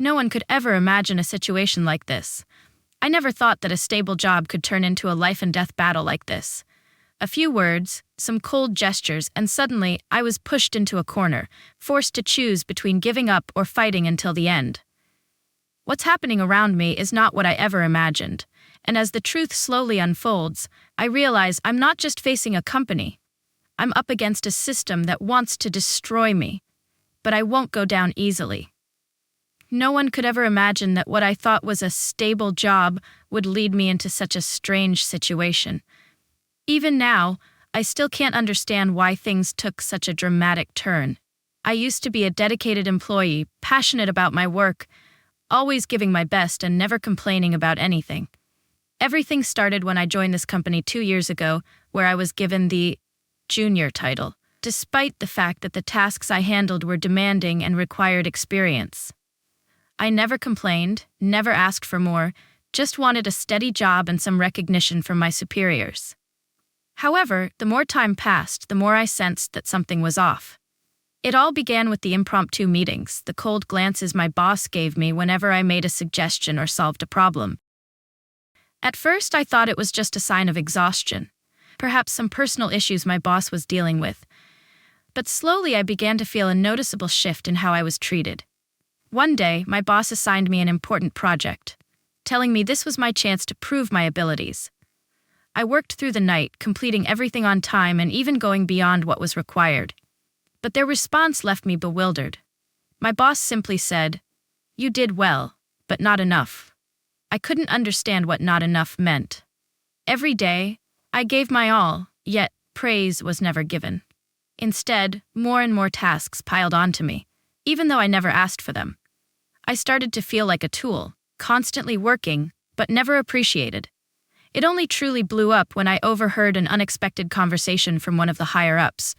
No one could ever imagine a situation like this. I never thought that a stable job could turn into a life and death battle like this. A few words, some cold gestures, and suddenly I was pushed into a corner, forced to choose between giving up or fighting until the end. What's happening around me is not what I ever imagined, and as the truth slowly unfolds, I realize I'm not just facing a company. I'm up against a system that wants to destroy me, but I won't go down easily. No one could ever imagine that what I thought was a stable job would lead me into such a strange situation. Even now, I still can't understand why things took such a dramatic turn. I used to be a dedicated employee, passionate about my work, always giving my best and never complaining about anything. Everything started when I joined this company 2 years ago, where I was given the junior title, despite the fact that the tasks I handled were demanding and required experience. I never complained, never asked for more, just wanted a steady job and some recognition from my superiors. However, the more time passed, the more I sensed that something was off. It all began with the impromptu meetings, the cold glances my boss gave me whenever I made a suggestion or solved a problem. At first, I thought it was just a sign of exhaustion, perhaps some personal issues my boss was dealing with. But slowly I began to feel a noticeable shift in how I was treated. One day, my boss assigned me an important project, telling me this was my chance to prove my abilities. I worked through the night, completing everything on time and even going beyond what was required. But their response left me bewildered. My boss simply said, "You did well, but not enough." I couldn't understand what not enough meant. Every day, I gave my all, yet praise was never given. Instead, more and more tasks piled onto me, even though I never asked for them. I started to feel like a tool, constantly working, but never appreciated. It only truly blew up when I overheard an unexpected conversation from one of the higher-ups.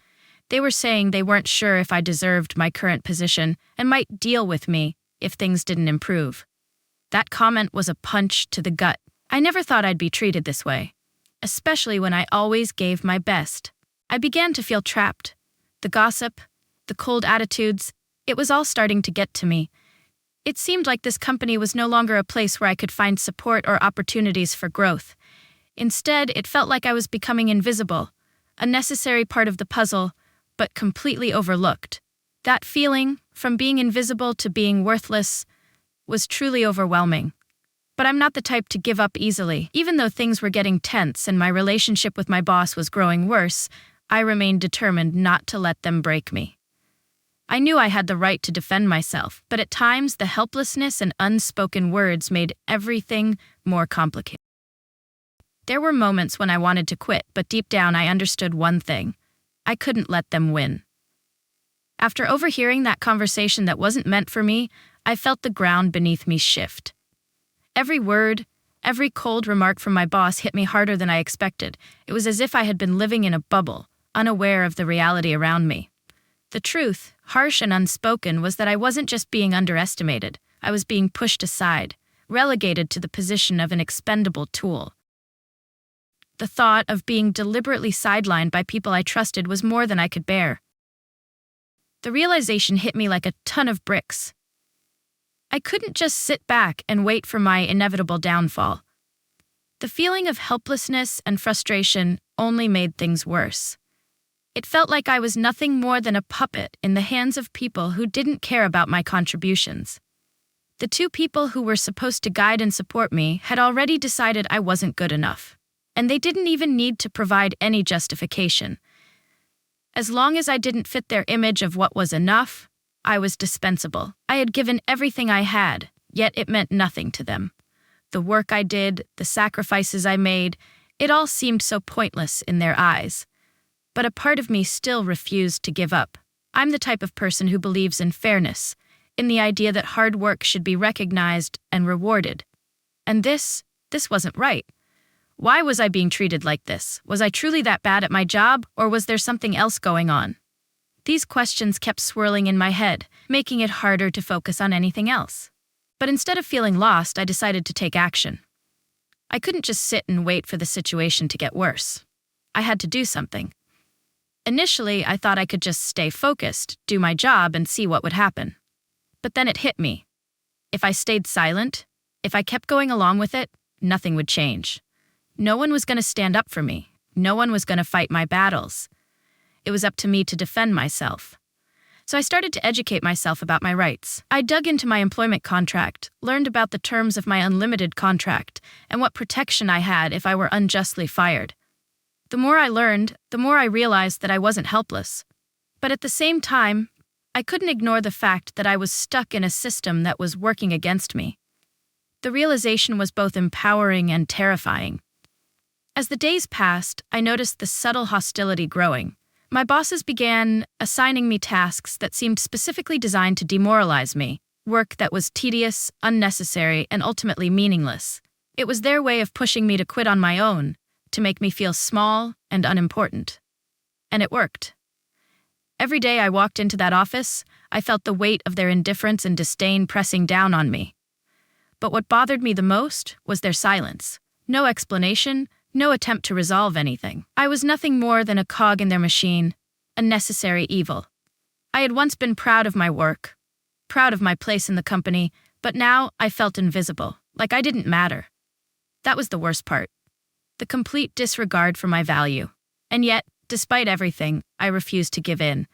They were saying they weren't sure if I deserved my current position and might deal with me if things didn't improve. That comment was a punch to the gut. I never thought I'd be treated this way, especially when I always gave my best. I began to feel trapped. The gossip, the cold attitudes, it was all starting to get to me. It seemed like this company was no longer a place where I could find support or opportunities for growth. Instead, it felt like I was becoming invisible, a necessary part of the puzzle, but completely overlooked. That feeling, from being invisible to being worthless, was truly overwhelming. But I'm not the type to give up easily. Even though things were getting tense and my relationship with my boss was growing worse, I remained determined not to let them break me. I knew I had the right to defend myself, but at times the helplessness and unspoken words made everything more complicated. There were moments when I wanted to quit, but deep down I understood one thing. I couldn't let them win. After overhearing that conversation that wasn't meant for me, I felt the ground beneath me shift. Every word, every cold remark from my boss hit me harder than I expected. It was as if I had been living in a bubble, unaware of the reality around me. The truth, harsh and unspoken, was that I wasn't just being underestimated. I was being pushed aside, relegated to the position of an expendable tool. The thought of being deliberately sidelined by people I trusted was more than I could bear. The realization hit me like a ton of bricks. I couldn't just sit back and wait for my inevitable downfall. The feeling of helplessness and frustration only made things worse. It felt like I was nothing more than a puppet in the hands of people who didn't care about my contributions. The two people who were supposed to guide and support me had already decided I wasn't good enough, and they didn't even need to provide any justification. As long as I didn't fit their image of what was enough, I was dispensable. I had given everything I had, yet it meant nothing to them. The work I did, the sacrifices I made, it all seemed so pointless in their eyes. But a part of me still refused to give up. I'm the type of person who believes in fairness, in the idea that hard work should be recognized and rewarded. And this wasn't right. Why was I being treated like this? Was I truly that bad at my job, or was there something else going on? These questions kept swirling in my head, making it harder to focus on anything else. But instead of feeling lost, I decided to take action. I couldn't just sit and wait for the situation to get worse. I had to do something. Initially, I thought I could just stay focused, do my job, and see what would happen. But then it hit me. If I stayed silent, if I kept going along with it, nothing would change. No one was going to stand up for me. No one was going to fight my battles. It was up to me to defend myself. So I started to educate myself about my rights. I dug into my employment contract, learned about the terms of my unlimited contract, and what protection I had if I were unjustly fired. The more I learned, the more I realized that I wasn't helpless. But at the same time, I couldn't ignore the fact that I was stuck in a system that was working against me. The realization was both empowering and terrifying. As the days passed, I noticed the subtle hostility growing. My bosses began assigning me tasks that seemed specifically designed to demoralize me, work that was tedious, unnecessary, and ultimately meaningless. It was their way of pushing me to quit on my own, to make me feel small and unimportant. And it worked. Every day I walked into that office, I felt the weight of their indifference and disdain pressing down on me. But what bothered me the most was their silence. No explanation, no attempt to resolve anything. I was nothing more than a cog in their machine, a necessary evil. I had once been proud of my work, proud of my place in the company, but now I felt invisible, like I didn't matter. That was the worst part. The complete disregard for my value. And yet, despite everything, I refused to give in.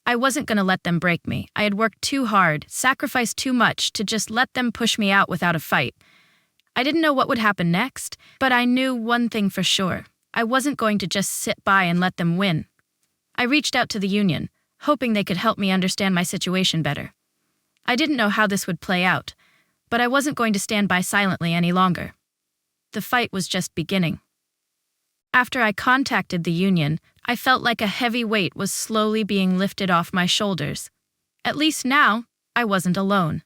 I wasn't going to let them break me. I had worked too hard, sacrificed too much to just let them push me out without a fight. I didn't know what would happen next, but I knew one thing for sure. I wasn't going to just sit by and let them win. I reached out to the union, hoping they could help me understand my situation better. I didn't know how this would play out, but I wasn't going to stand by silently any longer. The fight was just beginning. After I contacted the union, I felt like a heavy weight was slowly being lifted off my shoulders. At least now, I wasn't alone.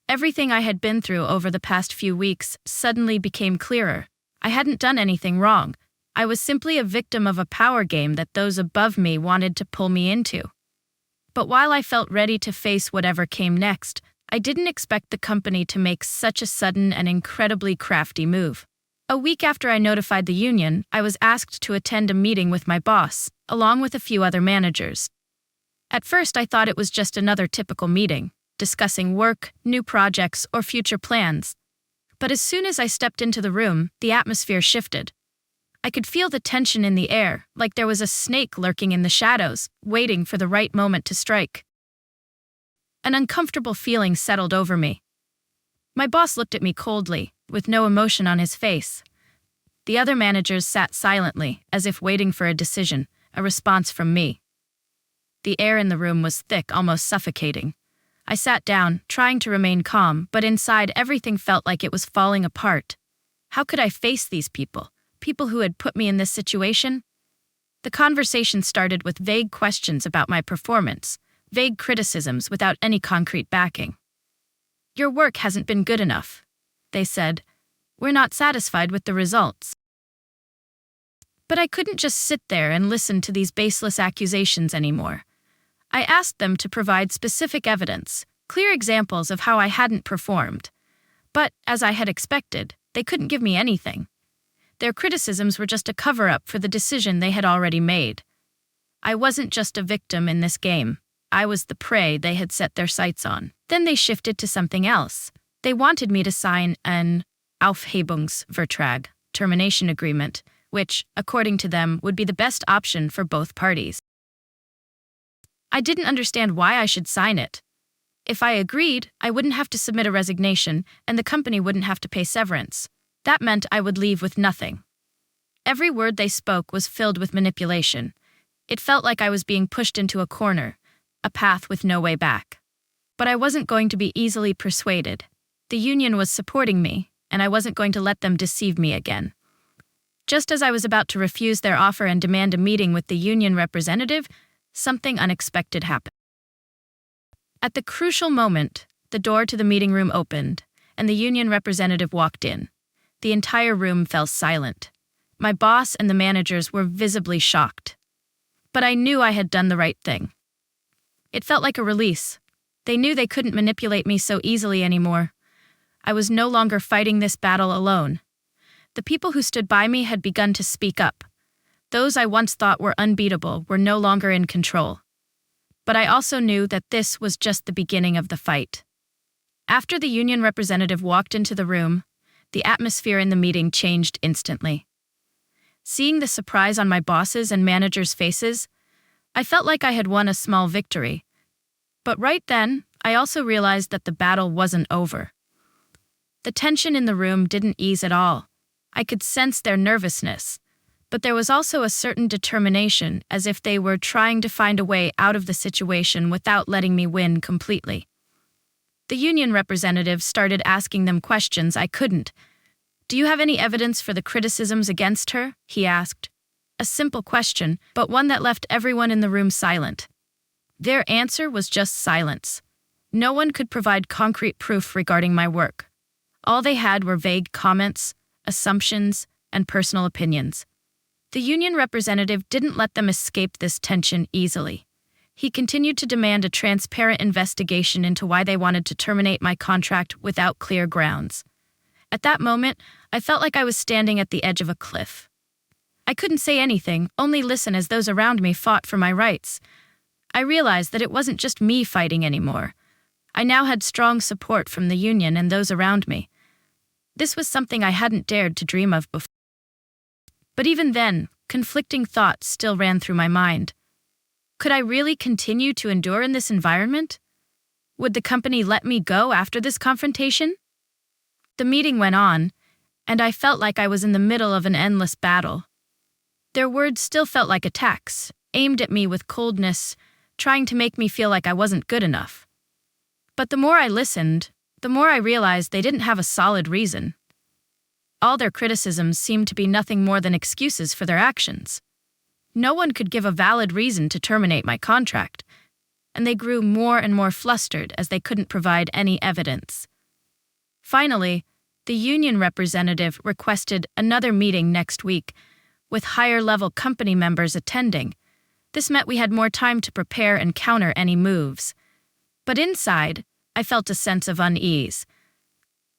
Everything I had been through over the past few weeks suddenly became clearer. I hadn't done anything wrong. I was simply a victim of a power game that those above me wanted to pull me into. But while I felt ready to face whatever came next, I didn't expect the company to make such a sudden and incredibly crafty move. A week after I notified the union, I was asked to attend a meeting with my boss, along with a few other managers. At first, I thought it was just another typical meeting, discussing work, new projects, or future plans. But as soon as I stepped into the room, the atmosphere shifted. I could feel the tension in the air, like there was a snake lurking in the shadows, waiting for the right moment to strike. An uncomfortable feeling settled over me. My boss looked at me coldly, with no emotion on his face. The other managers sat silently, as if waiting for a decision, a response from me. The air in the room was thick, almost suffocating. I sat down, trying to remain calm, but inside everything felt like it was falling apart. How could I face these people who had put me in this situation? The conversation started with vague questions about my performance, vague criticisms without any concrete backing. "Your work hasn't been good enough," they said. "We're not satisfied with the results." But I couldn't just sit there and listen to these baseless accusations anymore. I asked them to provide specific evidence, clear examples of how I hadn't performed. But, as I had expected, they couldn't give me anything. Their criticisms were just a cover-up for the decision they had already made. I wasn't just a victim in this game. I was the prey they had set their sights on. Then they shifted to something else. They wanted me to sign an Aufhebungsvertrag, termination agreement, which, according to them, would be the best option for both parties. I didn't understand why I should sign it. If I agreed, I wouldn't have to submit a resignation, and the company wouldn't have to pay severance. That meant I would leave with nothing. Every word they spoke was filled with manipulation. It felt like I was being pushed into a corner, a path with no way back. But I wasn't going to be easily persuaded. The union was supporting me, and I wasn't going to let them deceive me again. Just as I was about to refuse their offer and demand a meeting with the union representative, something unexpected happened. At the crucial moment, the door to the meeting room opened, and the union representative walked in. The entire room fell silent. My boss and the managers were visibly shocked. But I knew I had done the right thing. It felt like a release. They knew they couldn't manipulate me so easily anymore. I was no longer fighting this battle alone. The people who stood by me had begun to speak up. Those I once thought were unbeatable were no longer in control. But I also knew that this was just the beginning of the fight. After the union representative walked into the room, the atmosphere in the meeting changed instantly. Seeing the surprise on my bosses' and managers' faces, I felt like I had won a small victory. But right then, I also realized that the battle wasn't over. The tension in the room didn't ease at all. I could sense their nervousness, but there was also a certain determination, as if they were trying to find a way out of the situation without letting me win completely. The union representative started asking them questions I couldn't. "Do you have any evidence for the criticisms against her?" he asked. A simple question, but one that left everyone in the room silent. Their answer was just silence. No one could provide concrete proof regarding my work. All they had were vague comments, assumptions, and personal opinions. The union representative didn't let them escape this tension easily. He continued to demand a transparent investigation into why they wanted to terminate my contract without clear grounds. At that moment, I felt like I was standing at the edge of a cliff. I couldn't say anything, only listen as those around me fought for my rights. I realized that it wasn't just me fighting anymore. I now had strong support from the union and those around me. This was something I hadn't dared to dream of before. But even then, conflicting thoughts still ran through my mind. Could I really continue to endure in this environment? Would the company let me go after this confrontation? The meeting went on, and I felt like I was in the middle of an endless battle. Their words still felt like attacks, aimed at me with coldness, trying to make me feel like I wasn't good enough. But the more I listened, the more I realized they didn't have a solid reason. All their criticisms seemed to be nothing more than excuses for their actions. No one could give a valid reason to terminate my contract, and they grew more and more flustered as they couldn't provide any evidence. Finally, the union representative requested another meeting next week, with higher-level company members attending. This meant we had more time to prepare and counter any moves. But inside, I felt a sense of unease.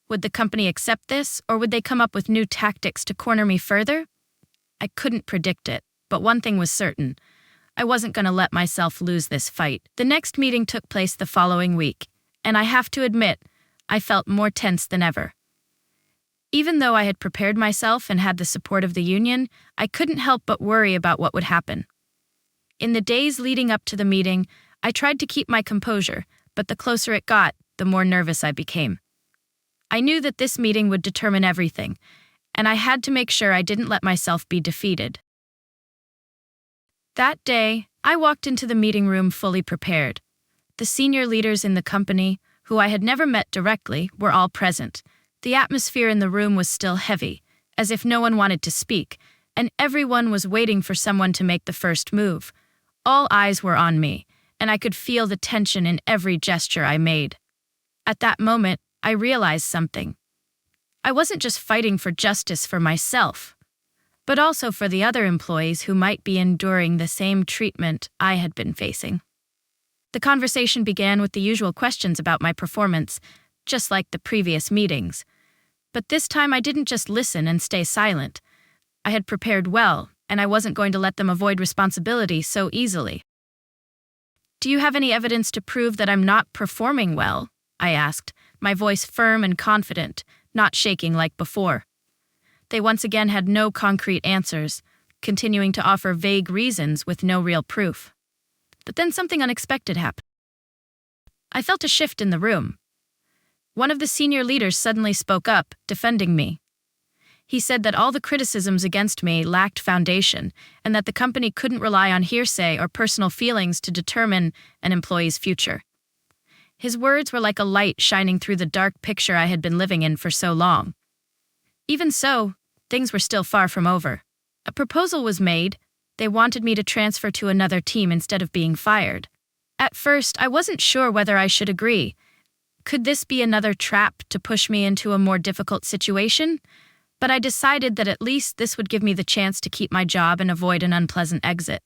Would the company accept this, or would they come up with new tactics to corner me further? I couldn't predict it, but one thing was certain. I wasn't going to let myself lose this fight. The next meeting took place the following week, and I have to admit, I felt more tense than ever. Even though I had prepared myself and had the support of the union, I couldn't help but worry about what would happen. In the days leading up to the meeting, I tried to keep my composure, but the closer it got, the more nervous I became. I knew that this meeting would determine everything, and I had to make sure I didn't let myself be defeated. That day, I walked into the meeting room fully prepared. The senior leaders in the company, who I had never met directly, were all present. The atmosphere in the room was still heavy, as if no one wanted to speak, and everyone was waiting for someone to make the first move. All eyes were on me, and I could feel the tension in every gesture I made. At that moment, I realized something. I wasn't just fighting for justice for myself, but also for the other employees who might be enduring the same treatment I had been facing. The conversation began with the usual questions about my performance, just like the previous meetings. But this time I didn't just listen and stay silent. I had prepared well, and I wasn't going to let them avoid responsibility so easily. "Do you have any evidence to prove that I'm not performing well?" I asked, my voice firm and confident, not shaking like before. They once again had no concrete answers, continuing to offer vague reasons with no real proof. But then something unexpected happened. I felt a shift in the room. One of the senior leaders suddenly spoke up, defending me. He said that all the criticisms against me lacked foundation, and that the company couldn't rely on hearsay or personal feelings to determine an employee's future. His words were like a light shining through the dark picture I had been living in for so long. Even so, things were still far from over. A proposal was made. They wanted me to transfer to another team instead of being fired. At first, I wasn't sure whether I should agree. Could this be another trap to push me into a more difficult situation? But I decided that at least this would give me the chance to keep my job and avoid an unpleasant exit.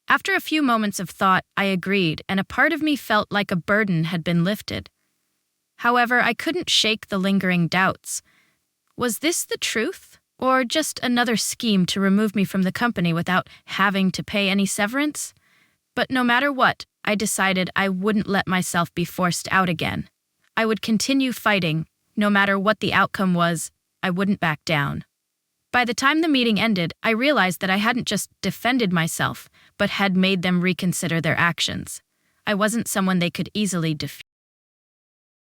After a few moments of thought, I agreed, and a part of me felt like a burden had been lifted. However, I couldn't shake the lingering doubts. Was this the truth, or just another scheme to remove me from the company without having to pay any severance? But no matter what, I decided I wouldn't let myself be forced out again. I would continue fighting. No matter what the outcome was, I wouldn't back down. By the time the meeting ended, I realized that I hadn't just defended myself, but had made them reconsider their actions. I wasn't someone they could easily defeat.